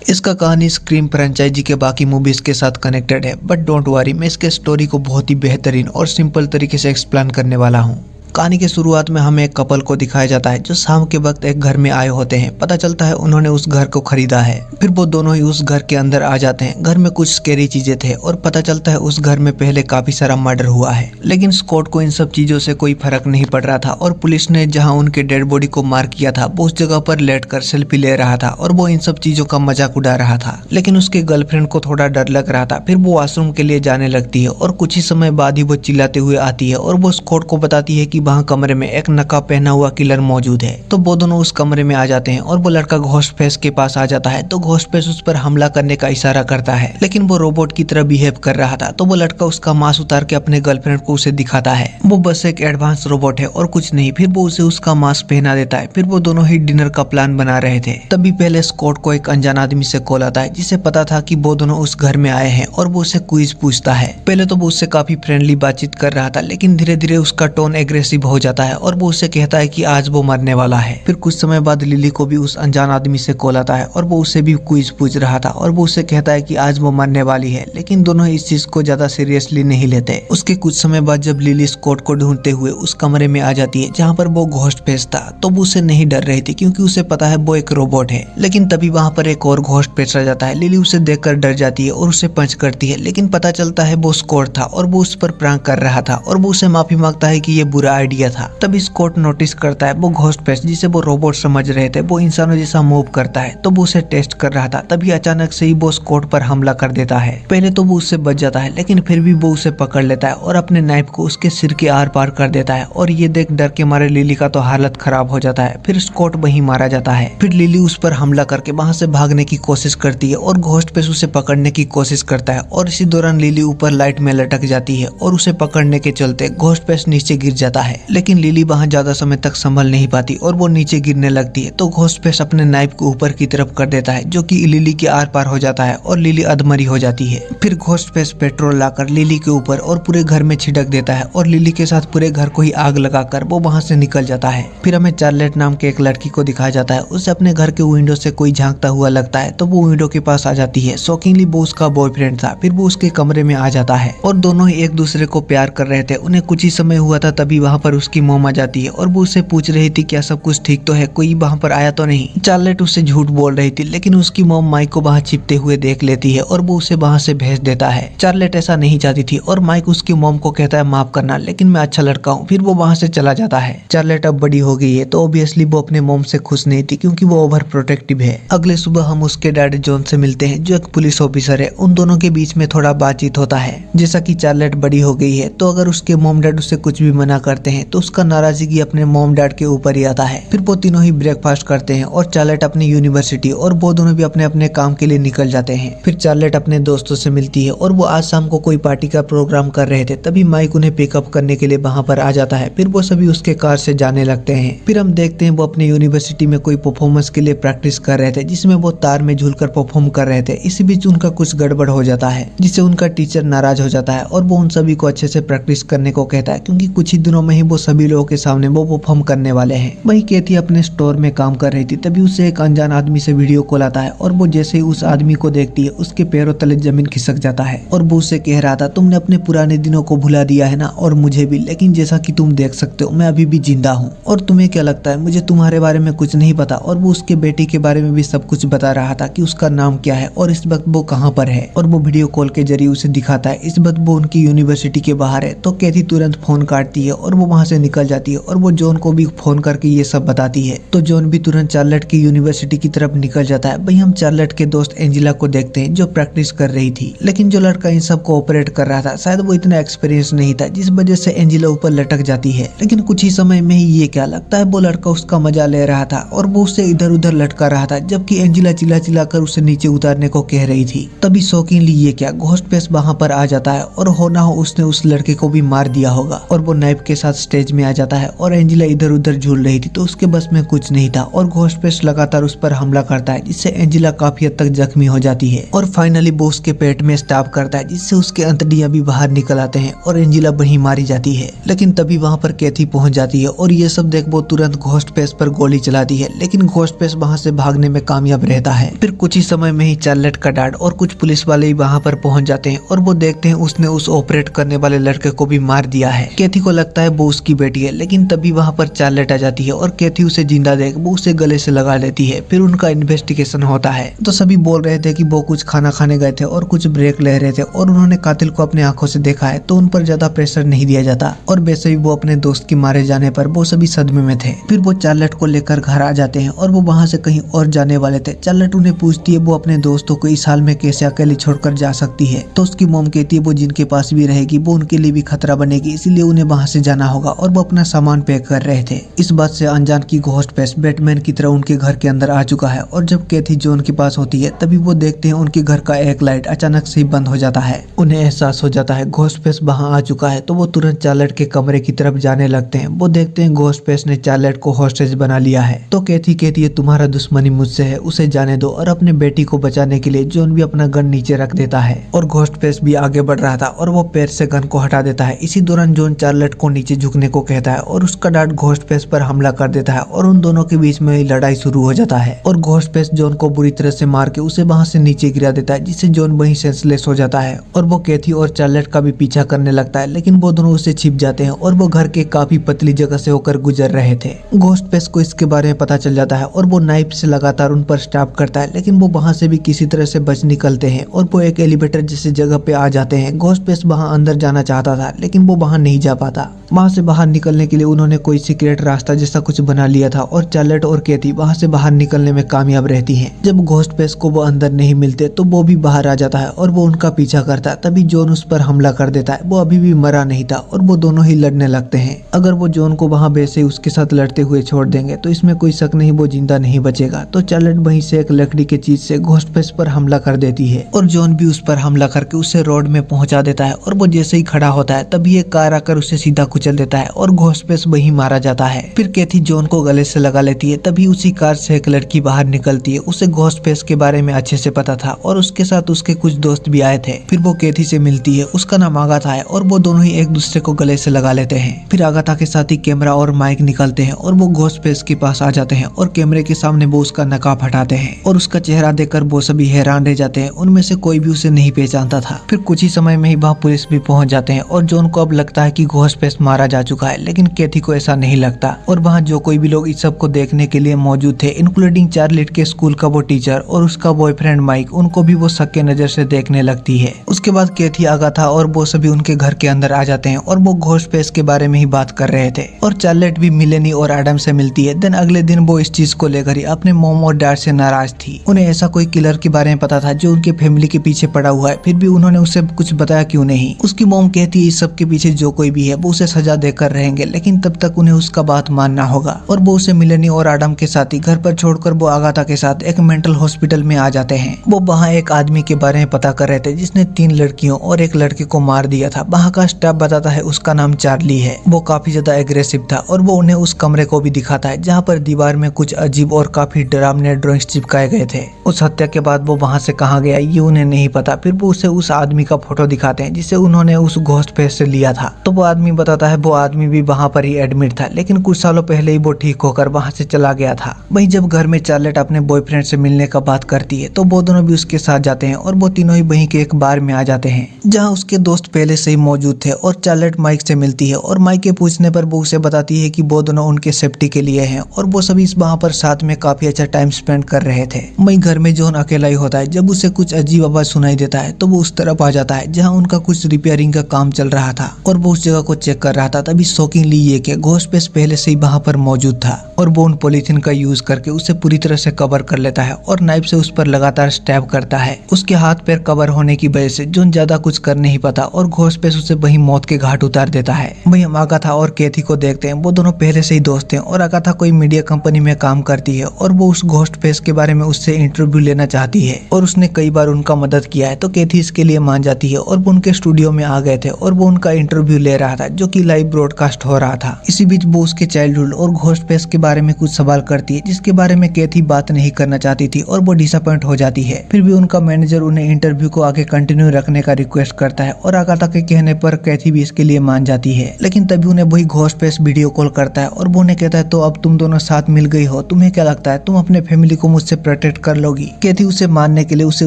इसका कहानी scream franchise के बाकी मूवीज के साथ कनेक्टेड है, बट डोंट वरी, मैं इसके स्टोरी को बहुत ही बेहतरीन और सिंपल तरीके से एक्सप्लेन करने वाला हूँ। कहानी की शुरुआत में हमें एक कपल को दिखाया जाता है जो शाम के वक्त एक घर में आए होते हैं। पता चलता है उन्होंने उस घर को खरीदा है। फिर वो दोनों ही उस घर के अंदर आ जाते हैं। घर में कुछ स्कैरी चीजें थे और पता चलता है उस घर में पहले काफी सारा मर्डर हुआ है, लेकिन स्कॉट को इन सब चीजों से कोई फर्क नहीं पड़ रहा था और पुलिस ने जहाँ उनके डेड बॉडी को मार किया था वो उस जगह पर लेटकर सेल्फी ले रहा था और वो इन सब चीजों का मजाक उड़ा रहा था। लेकिन उसके गर्लफ्रेंड को थोड़ा डर लग रहा था। फिर वो वॉशरूम के लिए जाने लगती है और कुछ ही समय बाद ही वो चिल्लाते हुए आती है और वो स्कॉट को बताती है कि वहाँ कमरे में एक नकाब पहना हुआ किलर मौजूद है। तो वो दोनों उस कमरे में आ जाते हैं और वो लड़का घोस्टफेस के पास आ जाता है। तो घोस्टफेस उस पर हमला करने का इशारा करता है, लेकिन वो रोबोट की तरह बिहेव कर रहा था। तो वो लड़का उसका मास्क उतार के अपने गर्लफ्रेंड को उसे दिखाता है। वो बस एक एडवांस रोबोट है और कुछ नहीं। फिर वो उसे उसका मास्क पहना देता है। फिर वो दोनों ही डिनर का प्लान बना रहे थे। तभी पहले स्कॉट को एक अनजान आदमी से कॉल आता है जिसे पता था कि वो दोनों उस घर में आए हैं और वो उसे क्विज पूछता है। पहले तो वो उससे काफी फ्रेंडली बातचीत कर रहा था, लेकिन धीरे धीरे उसका टोन एग्रेसिव हो जाता है और वो उससे कहता है कि आज वो मरने वाला है। फिर कुछ समय बाद लिली को भी उस अनजान आदमी से कॉल आता है और वो उससे भी क्विज पूछ रहा था और वो उससे कहता है कि आज वो मरने वाली है, लेकिन दोनों इस चीज को ज्यादा सीरियसली नहीं लेते। उसके कुछ समय बाद जब लिली स्कॉट को ढूंढते हुए उस कमरे में आ जाती है जहाँ पर वो घोस्टफेस था, तो वो उससे नहीं डर रही थी क्योंकि उसे पता है वो एक रोबोट है। लेकिन तभी वहाँ पर एक और घोस्टफेस आ जाता है। लिली उसे देखकर डर जाती है और उसे पंच करती है, लेकिन पता चलता है वो स्कॉट था और वो उस पर प्रैंक कर रहा था और वो उसे माफी मांगता है कि ये बुरा आइडिया था। तभी स्कॉट नोटिस करता है वो घोस्टफेस जिसे वो रोबोट समझ रहे थे वो इंसानों जैसा मूव करता है। तो वो उसे टेस्ट कर रहा था। तभी अचानक से ही वो स्कॉट पर हमला कर देता है। पहले तो वो उससे बच जाता है, लेकिन फिर भी वो उसे पकड़ लेता है और अपने नाइफ को उसके सिर के आर पार कर देता है और ये देख डर के मारे लिली का तो हालत खराब हो जाता है। फिर स्कॉट वहीं मारा जाता है। फिर लिली उस पर हमला करके वहां से भागने की कोशिश करती है और घोस्टफेस उसे पकड़ने की कोशिश करता है और इसी दौरान लिली ऊपर लाइट में लटक जाती है और उसे पकड़ने के चलते घोस्टफेस नीचे गिर जाता है। लेकिन लिली वहां ज्यादा समय तक संभल नहीं पाती और वो नीचे गिरने लगती है। तो घोस्टफेस अपने नाइफ को ऊपर की तरफ कर देता है जो कि लिली के आर पार हो जाता है और लिली अधमरी हो जाती है। फिर घोस्टफेस पेट्रोल लाकर लिली के ऊपर और पूरे घर में छिड़क देता है और लिली के साथ पूरे घर को ही आग लगाकर वो वहां से निकल जाता है। फिर हमें चार्लेट नाम के एक लड़की को दिखाया जाता है। उसे अपने घर के विंडो से कोई झांकता हुआ लगता है, तो वो विंडो के पास आ जाती है। शॉकिंगली वो उसका बॉयफ्रेंड था। फिर वो उसके कमरे में आ जाता है और दोनों ही एक दूसरे को प्यार कर रहे थे। उन्हें कुछ ही समय हुआ था तभी वहाँ पर उसकी मॉम आ जाती है और वो उससे पूछ रही थी क्या सब कुछ ठीक तो है, कोई वहाँ पर आया तो नहीं। चार्लेट उससे झूठ बोल रही थी, लेकिन उसकी मॉम माइक को वहाँ छिपते हुए देख लेती है और वो उसे वहाँ से भेज देता है। चार्लेट ऐसा नहीं चाहती थी और माइक उसकी मॉम को कहता है माफ करना, लेकिन मैं अच्छा लड़का हूँ। फिर वो वहाँ से चला जाता है। चार्लेट अब बड़ी हो गई है तो ऑब्वियसली वो अपने मॉम से खुश नहीं थी क्योंकि वो ओवर प्रोटेक्टिव है। अगले सुबह हम उसके डैडी जॉन से मिलते हैं जो एक पुलिस ऑफिसर है। उन दोनों के बीच में थोड़ा बातचीत होता है। जैसा कि चार्लेट बड़ी हो गई है तो अगर उसके मॉम डैड उसे कुछ भी मना करते हैं तो उसका नाराजगी अपने मॉम डैड के ऊपर ही आता है। फिर वो तीनों ही ब्रेकफास्ट करते हैं और चार्लेट अपनी यूनिवर्सिटी और वो दोनों भी अपने अपने काम के लिए निकल जाते हैं। फिर चार्लेट अपने दोस्तों से मिलती है और वो आज शाम को कोई पार्टी का प्रोग्राम कर रहे थे। तभी माइक उन्हें पिकअप करने के लिए वहां पर आ जाता है। फिर वो सभी उसके कार से जाने लगते हैं। फिर हम देखते हैं वो अपने यूनिवर्सिटी में कोई परफॉर्मेंस के लिए प्रैक्टिस कर रहे थे जिसमें वो तार में झूलकर परफॉर्म कर रहे थे। इसी बीच उनका कुछ गड़बड़ हो जाता है जिससे उनका टीचर नाराज हो जाता है और वो उन सभी को अच्छे से प्रैक्टिस करने को कहता है क्योंकि कुछ ही दिनों में ही वो सभी लोगों के सामने वो परफॉर्म करने वाले हैं। वही केथी अपने स्टोर में काम कर रही थी। तभी उसे एक अनजान आदमी से वीडियो कॉल आता है और वो जैसे ही उस आदमी को देखती है उसके पैरों तले जमीन खिसक जाता है और वो उससे कह रहा था तुमने अपने पुराने दिनों को भुला दिया है ना, और मुझे भी, लेकिन जैसा कि तुम देख सकते हो मैं अभी भी जिंदा हूँ और तुम्हें क्या लगता है मुझे तुम्हारे बारे में कुछ नहीं पता। और वो उसके बेटी के बारे में भी सब कुछ बता रहा था कि उसका नाम क्या है और इस वक्त वो कहाँ पर है। और वो वीडियो कॉल के जरिए उसे दिखाता है। इस वक्त वो उनकी यूनिवर्सिटी के बाहर है। तो कैथी तुरंत फोन काटती है और वो वहां से निकल जाती है और वो जॉन को भी फोन करके ये सब बताती है। तो जॉन भी तुरंत चार्लेट की यूनिवर्सिटी की तरफ निकल जाता है। वहीं हम चार्लेट के दोस्त एंजिला को देखते हैं जो प्रैक्टिस कर रही थी, लेकिन जो लड़का इन सब को ऑपरेट कर रहा था शायद वो इतना एक्सपीरियंस नहीं था जिस वजह से एंजिला ऊपर लटक जाती है। लेकिन कुछ ही समय में ही ये क्या लगता है वो लड़का उसका मजा ले रहा था और वो उसे इधर उधर लटका रहा था जबकि एंजिला चिल्ला चिल्ला कर उसे नीचे उतारने को कह रही थी। तभी शॉकिंगली ये क्या घोस्टफेस वहां पर आ जाता है और हो ना हो उसने उस लड़के को भी मार दिया होगा और वो नाइफ के साथ स्टेज में आ जाता है और एंजेला इधर उधर झूल रही थी तो उसके बस में कुछ नहीं था और घोस्टफेस्ट लगातार उस पर हमला करता है जिससे एंजेला काफी हद तक जख्मी हो जाती है और फाइनली वो उसके पेट में स्टैब करता है जिससे उसके अंतड़ियां भी बाहर निकल आते हैं और एंजेला वहीं मारी जाती है। लेकिन तभी वहां पर कैथी पहुंच जाती है और ये सब देख वो तुरंत घोस्टफेस्ट पर गोली चलाती है, लेकिन घोस्टफेस्ट वहां से भागने में कामयाब रहता है। फिर कुछ ही समय में ही चार्लेट का डैड और कुछ पुलिस वाले वहां पर पहुंच जाते हैं और वो देखते हैं उसने उस ऑपरेट करने वाले लड़के को भी मार दिया है। कैथी को लगता है वो उसकी बेटी है, लेकिन तभी वहां पर चार्लेट आ जाती है और कैथी उसे जिंदा देख वो उसे गले से लगा लेती है। फिर उनका इन्वेस्टिगेशन होता है तो सभी बोल रहे थे कि वो कुछ खाना खाने गए थे और कुछ ब्रेक ले रहे थे और उन्होंने कातिल को अपने आंखों से देखा है तो उन पर ज्यादा प्रेशर नहीं दिया जाता और वैसे भी वो अपने दोस्त के मारे जाने पर वो सभी सदमे में थे। फिर वो चार्लेट को लेकर घर आ जाते हैं और वो वहां से कहीं और जाने वाले थे। चार्लेट उन्हें पूछती है वो अपने दोस्तों को इस हाल में कैसे अकेले छोड़कर जा सकती है तो उसकी मॉम कहती है वो जिनके पास भी रहेगी वो उनके लिए भी खतरा बनेगी, इसीलिए उन्हें वहां से जाना होगा और वो अपना सामान पैक कर रहे थे। इस बात से अनजान की घोस्टफेस्ट बैटमैन की तरह उनके घर के अंदर आ चुका है और जब कैथी जॉन के पास होती है तभी वो देखते हैं उनके घर का एक लाइट अचानक से ही बंद हो जाता है। उन्हें एहसास हो जाता है घोस्टफेस्ट वहां आ चुका है तो वो तुरंत चार्लेट के कमरे की तरफ जाने लगते हैं। वो देखते हैं घोस्टफेस्ट ने चार्लेट को हॉस्टेज बना लिया है तो कैथी कहती है तुम्हारा दुश्मनी मुझसे है, उसे जाने दो और अपने बेटी को बचाने के लिए जॉन भी अपना गन नीचे रख देता है और घोस्टफेस्ट भी आगे बढ़ रहा था और वो पैर से गन को हटा देता है। इसी दौरान जॉन चार्लेट को नीचे झुकने को कहता है और उसका डैड घोस्टफेस्ट पर हमला कर देता है और उन दोनों के बीच में लड़ाई शुरू हो जाता है और घोस्टफेस्ट जॉन को बुरी तरह से मार के उसे वहां से नीचे गिरा देता है जिससे जॉन वहीं सेंसलेस हो जाता है और वो कैथी और चार्लेट का भी पीछा करने लगता है, लेकिन वो दोनों उसे छिप जाते हैं और वो घर के काफी पतली जगह से होकर गुजर रहे थे। घोस्टफेस्ट को इसके बारे में पता चल जाता है और वो नाइफ से लगातार उन पर स्टैब करता है, लेकिन वो वहां से भी किसी तरह से बच निकलते हैं और वो एक एलिवेटर जैसी जगह पे आ जाते हैं। घोस्टफेस्ट वहां अंदर जाना चाहता था लेकिन वो वहां नहीं जा पाता। वहां से बाहर निकलने के लिए उन्होंने कोई सीक्रेट रास्ता जैसा कुछ बना लिया था और चार्लेट और कैथी वहां से बाहर निकलने में कामयाब रहती हैं। जब घोस्टफेस्ट को वो अंदर नहीं मिलते तो वो भी बाहर आ जाता है और वो उनका पीछा करता है। तभी जॉन उस पर हमला कर देता है। वो अभी भी मरा नहीं था और वो दोनों ही लड़ने लगते हैं। अगर वो जॉन को वहां वैसे ही उसके साथ लड़ते हुए छोड़ देंगे तो इसमें कोई शक नहीं वो जिंदा नहीं बचेगा। तो चार्लेट वहीं से एक लकड़ी के चीज से घोस्टफेस्ट पर हमला कर देती है और जॉन भी उस पर हमला करके उसे रोड में पहुंचा देता है और वो जैसे ही खड़ा होता है तभी एक कार आकर उसे सीधा कुचल देता है और घोस्टफेस्ट वहीं मारा जाता है। फिर कैथी जॉन को गले से लगा लेती है। तभी उसी कार से एक लड़की बाहर निकलती है। उसे घोस्टफेस्ट के बारे में अच्छे से पता था और उसके साथ उसके कुछ दोस्त भी आए थे। फिर वो कैथी से मिलती है, उसका नाम आगाथा है और वो दोनों ही एक दूसरे को गले से लगा लेते हैं। फिर आगाथा के साथ ही कैमरा और माइक निकलते हैं और वो घोस्टफेस्ट के पास आ जाते हैं और कैमरे के सामने वो उसका नकाब हटाते हैं और उसका चेहरा देखकर वो सभी हैरान रह जाते हैं। उनमें से कोई भी उसे नहीं पहचानता था। फिर कुछ ही समय में ही वहाँ पुलिस भी पहुंच जाते हैं और जॉन को अब लगता है कि घोस्टफेस्ट मारा जा चुका है, लेकिन कैथी को ऐसा नहीं लगता। और वहाँ जो कोई भी लोग इस सब को देखने के लिए मौजूद थे, इंक्लूडिंग चार्लेट के स्कूल का वो टीचर और उसका बॉयफ्रेंड माइक, उनको भी वो शक के नजर से देखने लगती है। उसके बाद कैथी आगाथा और वो सभी उनके घर के अंदर आ जाते हैं और वो घोस्टफेस्ट के बारे में ही बात कर रहे थे और चार्लेट भी मिलेनी और एडम से मिलती है। देन अगले दिन वो इस चीज को लेकर ही अपने मॉम और डैड से नाराज थी। उन्हें ऐसा कोई किलर के बारे में पता था जो उनके फैमिली के पीछे पड़ा हुआ है, फिर भी उन्होंने उसे कुछ बताया क्यों नहीं। उसकी मॉम कहती है इस सब के पीछे जो कोई भी है वो उसे सजा देकर रहेंगे, लेकिन तब तक उन्हें उसका बात मानना होगा। और वो उसे मिलेनी और एडम के साथ ही घर पर छोड़कर वो आगाथा के साथ एक मेंटल हॉस्पिटल में आ जाते हैं। वो वहाँ एक आदमी के बारे में पता कर रहे थे जिसने 3 लड़कियों और एक लड़के को मार दिया था। वहाँ का स्टाफ बताता है उसका नाम चार्ली है। वो काफी ज्यादा एग्रेसिव था और वो उन्हें उस कमरे को भी दिखाता है जहाँ पर दीवार में कुछ अजीब और काफी डरावने ड्राइंग्स चिपकाए गए थे। उस हत्या के बाद वो वहाँ से कहाँ गया ये उन्हें नहीं पता। फिर वो उसे उस आदमी का फोटो दिखाते हैं जिसे उन्होंने उस घोस्टफेस्ट से लिया था। तो वो आदमी बताता है वो आदमी भी वहाँ पर ही एडमिट था, लेकिन कुछ सालों पहले ही वो ठीक होकर वहाँ से चला गया था। वहीं जब घर में चार्लेट अपने बॉयफ्रेंड से मिलने का बात करती है तो वो दोनों भी उसके साथ जाते हैं और वो तीनों ही वहीं के एक बार में आ जाते हैं जहाँ उसके दोस्त पहले से ही मौजूद थे। और चार्लेट माइक से मिलती है और माइक के पूछने पर वो उसे बताती है कि वो दोनों उनके सेफ्टी के लिए हैं और वो सभी वहाँ पर साथ में काफी अच्छा टाइम स्पेंड कर रहे थे। वहीं घर में जॉन अकेला ही होता है। जब उसे कुछ अजीब आवाज सुनाई देता है तो वो उस तरफ आ जाता है जहाँ उनका कुछ रिपेयरिंग का काम चल रहा था और वो उस जगह को चेक कर रहा था। तभी शॉकिंगली ये कि घोस्टफेस्ट पहले से ही वहाँ पर मौजूद था और वो उन पॉलीथिन का यूज करके उसे पूरी तरह से कवर कर लेता है और नाइफ से उस पर लगातार स्टैब करता है। उसके हाथ पैर कवर होने की वजह से जॉन ज्यादा कुछ कर नहीं पाता और घोस्टफेस्ट उसे वहीं मौत के घाट उतार देता है। वहीं हम आगाथा और कैथी को देखते हैं। वो दोनों पहले से ही दोस्त हैं और आगाथा कोई मीडिया कंपनी में काम करती है और वो उस घोस्टफेस्ट के बारे में उससे इंटरव्यू लेना चाहती है और उसने कई बार उनका मदद किया है। तो कैथी इसके लिए मान जाती है और वो उनके स्टूडियो में आ गए थे और वो उनका इंटरव्यू ले रहा था जो कि लाइव ब्रॉडकास्ट हो रहा था। इसी बीच वो उसके चाइल्डहुड और घोस्टफेस के बारे में कुछ सवाल करती है जिसके बारे में कैथी बात नहीं करना चाहती थी और वो डिसअपॉइंट हो जाती है। फिर भी उनका मैनेजर उन्हें इंटरव्यू को आगे कंटिन्यू रखने का रिक्वेस्ट करता है और अगाथा के कहने पर कैथी भी इसके लिए मान जाती है। लेकिन तभी उन्हें वही घोस्टफेस वीडियो कॉल करता है और वो उन्हें कहता है तो अब तुम दोनों साथ मिल गई हो, तुम्हें क्या लगता है तुम अपने फैमिली को मुझसे प्रोटेक्ट कर लोगी। कैथी उसे मारने के लिए उसे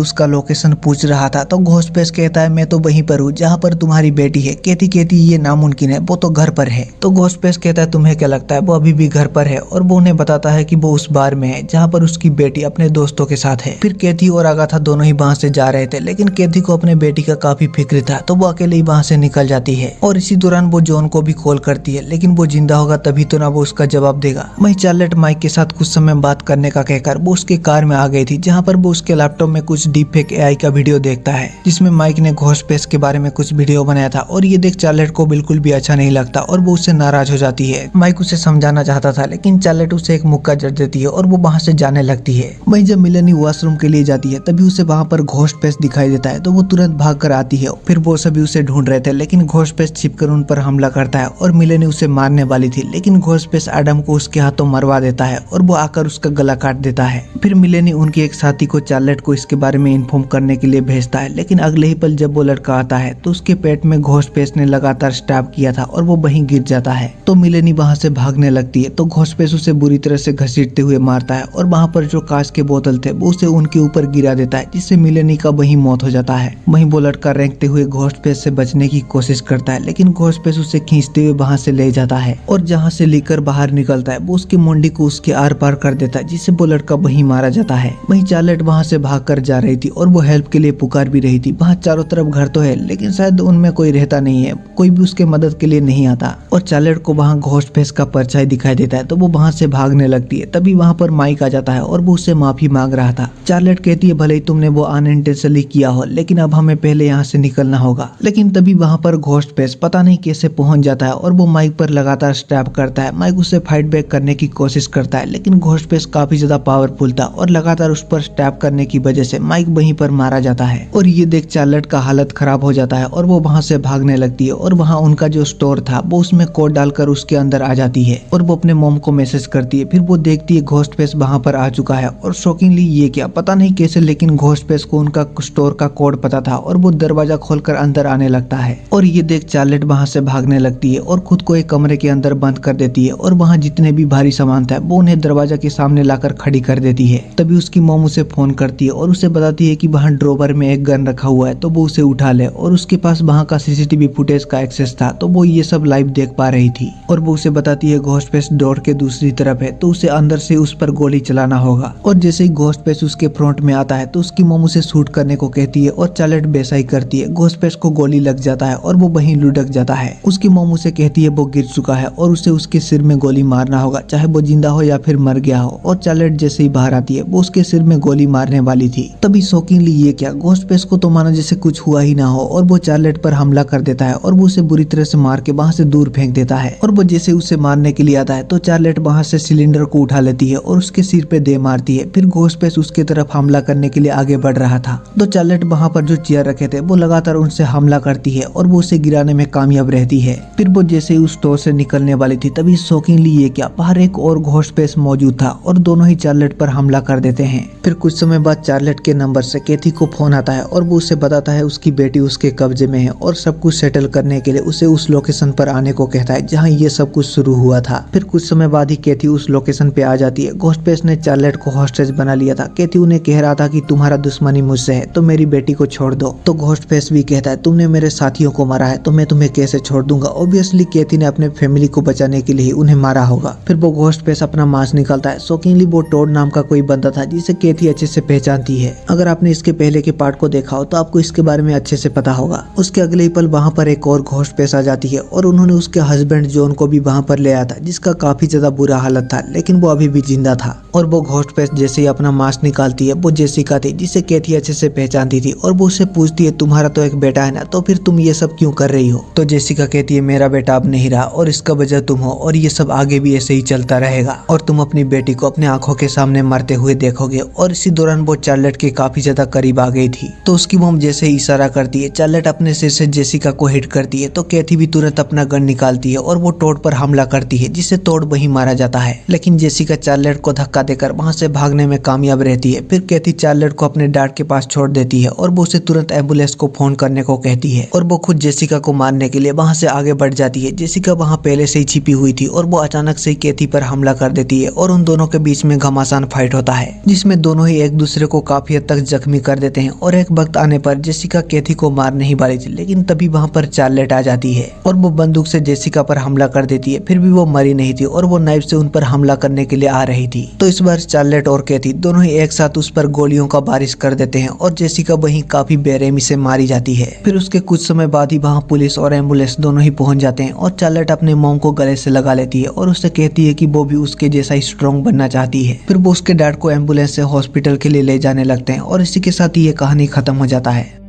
उसका लोकेशन पूछ रहा था तो घोस्टफेस कहता है मैं तो वहीं पर हूँ जहाँ पर तुम्हारी बेटी है। कैथी कहती ये नामुमकिन है, वो तो घर पर है। तो घोस्टफेस कहता है तुम्हें क्या लगता है वो अभी भी घर पर है और वो उन्हें बताता है कि वो उस बार में है जहाँ पर उसकी बेटी अपने दोस्तों के साथ है। फिर कैथी और अगाथा दोनों ही वहाँ से जा रहे थे लेकिन कैथी को अपने बेटी का काफी फिक्र था तो वो अकेले ही वहाँ से निकल जाती है और इसी दौरान वो जॉन को भी कॉल करती है लेकिन वो जिंदा होगा तभी तो ना वो उसका जवाब देगा। वहीं चार्लेट माइक के साथ कुछ समय बात करने का कहकर वो उसके कार में आ गई थी जहाँ पर वो उसके लैपटॉप में कुछ डीप फेक एआई का वीडियो देखता है जिसमें माइक ने घोस्टफेस के बारे में कुछ वीडियो बनाया था और ये देख चार्लेट को बिल्कुल भी अच्छा नहीं लगता और वो उससे नाराज हो जाती है। माइक उसे समझाना चाहता था लेकिन चार्लेट उसे एक मुक्का जड़ देती है और वो वहाँ से जाने लगती है। वहीं जब मिलेनी वॉशरूम के लिए जाती है तभी उसे वहाँ पर घोस्टफेस दिखाई देता है तो वो तुरंत भाग कर आती है। फिर वो सभी उसे ढूंढ रहे थे लेकिन घोस्टफेस छिपकर उन पर हमला करता है और मिलेनी उसे मारने वाली थी लेकिन घोस्टफेस एडम को उसके हाथों मरवा देता है और वो आकर उसका गला काट देता है। फिर मिलेनी उनके एक साथी को चार्लेट को इसके बारे में इन्फॉर्म करने के लिए भेजता है लेकिन अगले ही पल जब वो लड़का आता है तो उसके पेट में घोस्टफेस ने लगातार स्टैब किया था और वो वहीं गिर जाता है। तो मिलेनी वहाँ से भागने लगती है तो घोस्टफेस उसे बुरी तरह से घसीटते हुए मारता है और वहाँ पर जो कांच के बोतल थे वो उसे उनके ऊपर गिरा देता है जिससे मिलेनी का वहीं मौत हो जाता है। वहीं वो लड़का रेंगते हुए घोस्टफेस से बचने की कोशिश करता है लेकिन घोस्टफेस उसे खींचते हुए वहाँ से ले जाता है और जहाँ से लेकर बाहर निकलता है वो उसकी मुंडी को उसके आर पार कर देता है जिससे वो लड़का वहीं मारा जाता है। वहीं चार्लेट वहाँ से भाग कर जा रही थी और वो हेल्प के लिए पुकार भी रही थी। वहाँ चारों तरफ घर तो है लेकिन शायद उनमें कोई रहता नहीं है, कोई भी उसके मदद के लिए नहीं आता और चार्लेट को वहाँ घोस्टफेस का परछाई दिखाई देता है तो वो वहाँ से भागने लगती है। तभी वहाँ पर माइक आ जाता है और वो उससे माफी मांग रहा था। चार्लेट कहती है भले ही तुमने वो अनइंटेंशनली किया हो लेकिन अब हमें पहले यहाँ से निकलना होगा। लेकिन तभी वहाँ पर घोस्टफेस पता नहीं कैसे पहुंच जाता है और वो माइक पर लगातार स्टैब करता है। माइक उससे फाइट बैक करने की कोशिश करता है लेकिन घोस्टफेस काफी ज्यादा पावरफुल था और लगातार उस पर स्टैब करने की वजह से माइक वहीं पर मारा जाता है और ये देख चार्लेट का हालत खराब हो जाता है और वो वहाँ से भागने लगती है और वहाँ उनका जो स्टोर था वो उसमें कोड डालकर उसके अंदर आ जाती है और वो अपने मॉम को मैसेज करती है। फिर वो देखती है घोस्टफेस वहाँ पर आ चुका है और शॉकिंगली ये क्या पता नहीं कैसे लेकिन घोस्टफेस को उनका स्टोर का कोड पता था और वो दरवाजा खोलकर अंदर आने लगता है और ये देख चार्लेट वहाँ से भागने लगती है और खुद को एक कमरे के अंदर बंद कर देती है और वहाँ जितने भी भारी सामान था वो उन्हें दरवाजा के सामने लाकर खड़ी कर देती है। तभी उसकी मॉम उसे फोन करती है और उसे बताती है कि वहाँ ड्रॉवर में एक गन रखा हुआ है तो वो उसे उठा ले और उसके पास वहाँ का सीसीटीवी फुटेज का एक्सेस था तो वो ये सब लाइव देख पा रही थी और वो उसे बताती है घोस्टफेस डोर के दूसरी तरफ है तो उसे अंदर से उस पर गोली चलाना होगा। और जैसे ही घोस्टफेस उसके फ्रंट में आता है तो उसकी मॉम उसे शूट करने को कहती है और चार्लेट वैसा ही करती है। घोस्टफेस को गोली लग जाता है और वो वहीं लुढ़क जाता है। उसकी मॉम उसे कहती है वो गिर चुका है और उसे उसके सिर में गोली मारना होगा चाहे वो जिंदा हो या फिर मर गया हो। और चार्लेट जैसे ही बाहर आती है वो उसके सिर में गोली मारने वाली थी। तभी शॉकिंगली ये क्या घोस्टफेस को तो मानो जैसे कुछ हुआ ही ना हो और वो चार्लेट पर हमला कर देता है और वो उसे बुरी तरह से मार के वहाँ से दूर फेंक देता है। और वो जैसे उसे मारने के लिए आता है तो चार्लेट वहाँ से सिलेंडर को उठा लेती है और उसके सिर पे दे मारती है। फिर घोस्टफेस उसके तरफ हमला करने के लिए आगे बढ़ रहा था तो चार्लेट वहाँ पर जो चेयर रखे थे वो लगातार उनसे हमला करती है और वो उसे गिराने में कामयाब रहती है। फिर वो जैसे ही उस स्टोर से निकलने वाली थी तभी शॉकिंगली ये क्या बाहर एक और घोस्टफेस मौजूद था और दोनों ही चार्लेट पर हमला कर देते हैं। फिर कुछ समय बाद चार्लेट के नंबर से कैथी को फोन आता है और वो उसे बताता है उसकी बेटी उसके कब्जे में है और सब कुछ सेटल करने के लिए उसे उस लोकेशन पर आने को कहता है जहाँ ये सब कुछ शुरू हुआ था। फिर कुछ समय बाद ही कैथी उस लोकेशन पे आ जाती है। घोस्टफेस ने चार्लेट को हॉस्टेज बना लिया था। कैथी उन्हें कह रहा था कि तुम्हारा दुश्मनी मुझसे है तो मेरी बेटी को छोड़ दो। तो घोस्टफेस भी कहता है तुमने मेरे साथियों को मारा है तो मैं तुम्हें कैसे छोड़ दूंगा। ऑब्वियसली कैथी ने अपने फैमिली को बचाने के लिए उन्हें मारा होगा। फिर वो घोस्टफेस अपना मास्क निकालता है। शॉकिंगली वो टॉड नाम का कोई बंदा था जिसे कैथी अच्छे से पहचानती है। अगर आपने इसके पहले के पार्ट को देखा हो तो आपको इसके बारे में अच्छे से पता होगा। उसके अगले ही पल वहाँ पर एक और घोस्टफेस आ जाती है और उन्होंने उसके हस्बैंड जॉन को भी वहाँ पर ले आया था जिसका काफी ज्यादा बुरा हालत था लेकिन वो अभी भी जिंदा था। और वो घोस्टफेस जैसे ही अपना मास्क निकालती है वो जेसिका थी जिसे कैथी अच्छे से पहचानती थी और वो उससे पूछती है तुम्हारा तो एक बेटा है ना तो फिर तुम ये सब क्यों कर रही हो। तो जेसिका कहती है मेरा बेटा अब नहीं रहा और इसका वजह तुम हो और ये सब आगे भी ऐसे ही चलता रहेगा और तुम अपनी बेटी को अपने आंखों के सामने मरते हुए देखोगे। और इसी दौरान वो चार्लेट के काफी ज्यादा करीब आ गई थी तो उसकी मॉम जैसे ही इशारा करती है चार्लेट अपने सिर से जेसिका को हिट करती है तो कैथी भी तुरंत तुरंत अपना गन निकालती है और वो टोड पर हमला करती है, जिससे टोड वहीं मारा जाता है। लेकिन जेसिका चार्लेट को धक्का देकर वहां से भागने में कामयाब रहती है। फिर कैथी चार्लेट को अपने डैड के पास छोड़ देती है और वो उसे तुरंत एम्बुलेंस को फोन करने को कहती है और वो खुद जेसिका को मारने के लिए वहां से आगे बढ़ जाती है। जेसिका वहां पहले से ही छिपी हुई थी और वो अचानक से कैथी पर हमला कर देती है और उन दोनों के बीच में घमासान फाइट होता है, जिसमें दोनों ही एक दूसरे को काफी हद तक जख्मी कर देते हैं। और एक वक्त आने पर जेसिका कैथी को मार नहीं वाली थी, लेकिन तभी वहां पर चार्लेट आ जाती है और वो बंदूक से जेसिका पर हमला कर देती है। फिर भी वो मरी नहीं थी और वो नाइफ से उन पर हमला करने के लिए आ रही थी। तो इस बार चार्लेट और कैथी दोनों ही एक साथ उस पर गोलियों का बारिश कर देते हैं और जेसिका वहीं काफी बेरहमी से मारी जाती है। फिर उसके कुछ समय बाद ही वहाँ पुलिस और एम्बुलेंस दोनों ही पहुंच जाते हैं और चार्लेट अपने मॉम को गले से लगा लेती है और उससे कहती है कि वो भी उसके जैसा ही स्ट्रॉन्ग बनना चाहती है। फिर वो उसके डैड को एम्बुलेंस से हॉस्पिटल के लिए ले जाने लगते हैं और इसी के साथ ही ये कहानी खत्म हो जाता है।